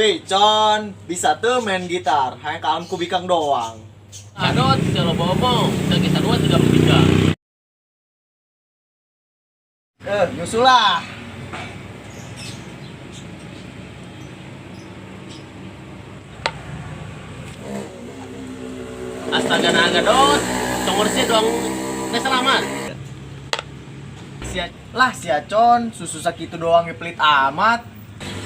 Wih, Con, bisa tuh main gitar. Hanya kawan ku bikang doang. Adot, kalau bohong, kita dua tidak bertiga. Nyusulah. Astaga naga dot, congornya doang nggak selamat. Sia Con, susu sakit doang pelit amat.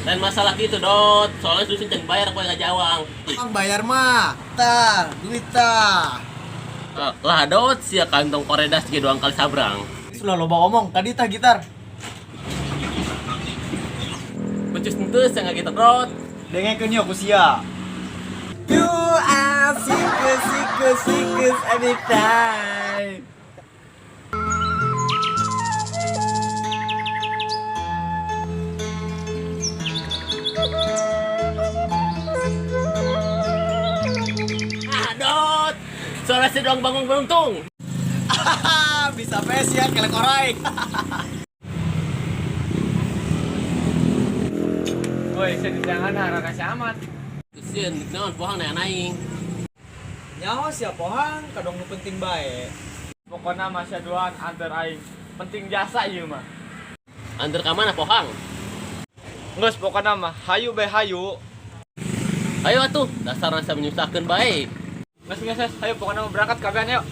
Dan masalah gitu dot, soalnya susah jangan bayar aku nggak jawang. Bang bayar mah, tah, duit tah. Lah dot, sia kantong koredas gitu doang kali sabrang. Sudah lo ngomong, tadi tah gitar. Becus tentu saya nggak gitu dot. Dengekeun yuk ku sia. You are sikus every time. Dot, soalnya saya doang bangun beruntung. Bisa pes ya, kelek orai. Woi, jangan harap kasih amat. Kesian, naon pohang naing. Nyaho sia pohang, kadang nu penting bae. Pokoknya masih duaan antar aing. Penting jasa ieu mah. Antar ke mana pohang? Geus pokoknya mah hayu bae hayu. Ayo atuh, dasar rasa menyusahkan baik. Geus, hayu pokoknya mau berangkat kabehan yuk.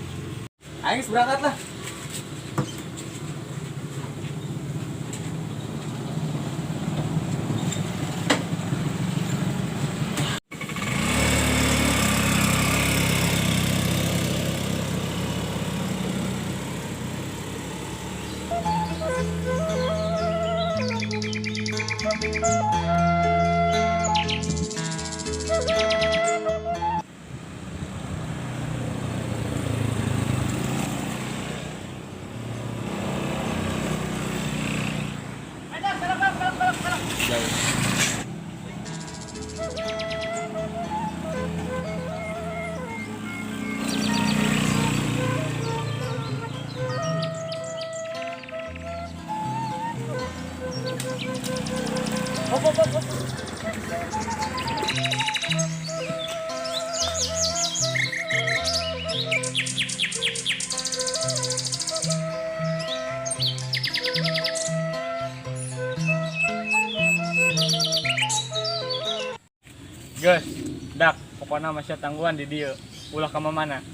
Aing berangkat lah. Geus, dak pokoknya masih tangguhan di dieu. Ulah ka mana?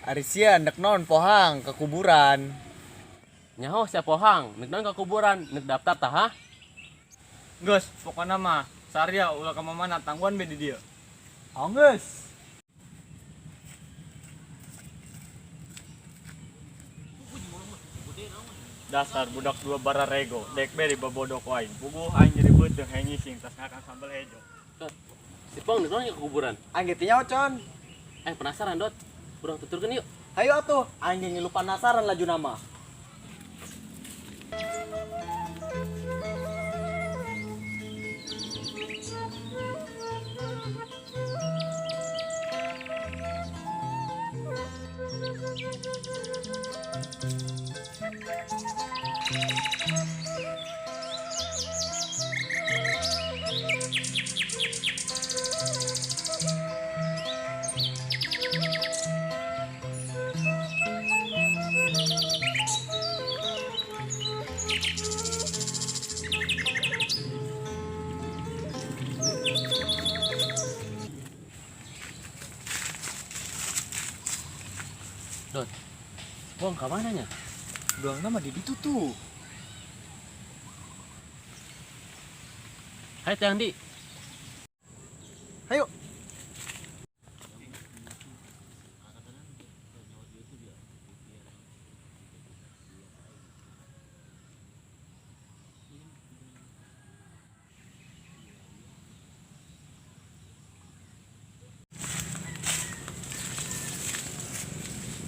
Ari sia hendak naon pohang ke kuburan. Nyaho sia pohang, nek ke kuburan, nek daftar tah ha? Geus, pokoknya mah saria ulah ka mana tangguhan be di dieu. Anggeus. Dasar budak dua bara rego, dek beri babodok aing. Puguh aing jadi beuteuh henyising tas ngakan sambal hejo. Si Pong nek ke kuburan. Aing ge teh nyaho, Con. Aing penasaran dot. Urang tuturkeun yuk. Hayu atuh, aing ge ngilu penasaran laju nama. Dot. Pong ka mana nya? Doang nama di ditu tuh. Hai Teh Andi. Hayu.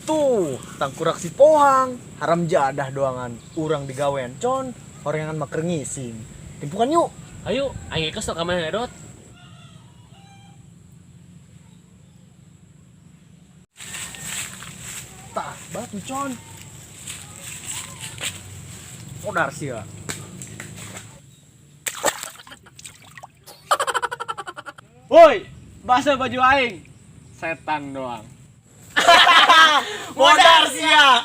Tuh, tangkurak si pohang, haram jadah doangan, urang digawean Con, orengan maker ngising. Timpukan yuk. Ayo, aing kesel ka mana dot? Tah, batu Con. Modar sih ya. Woi, basah baju aing. Setan doang. Modar sia.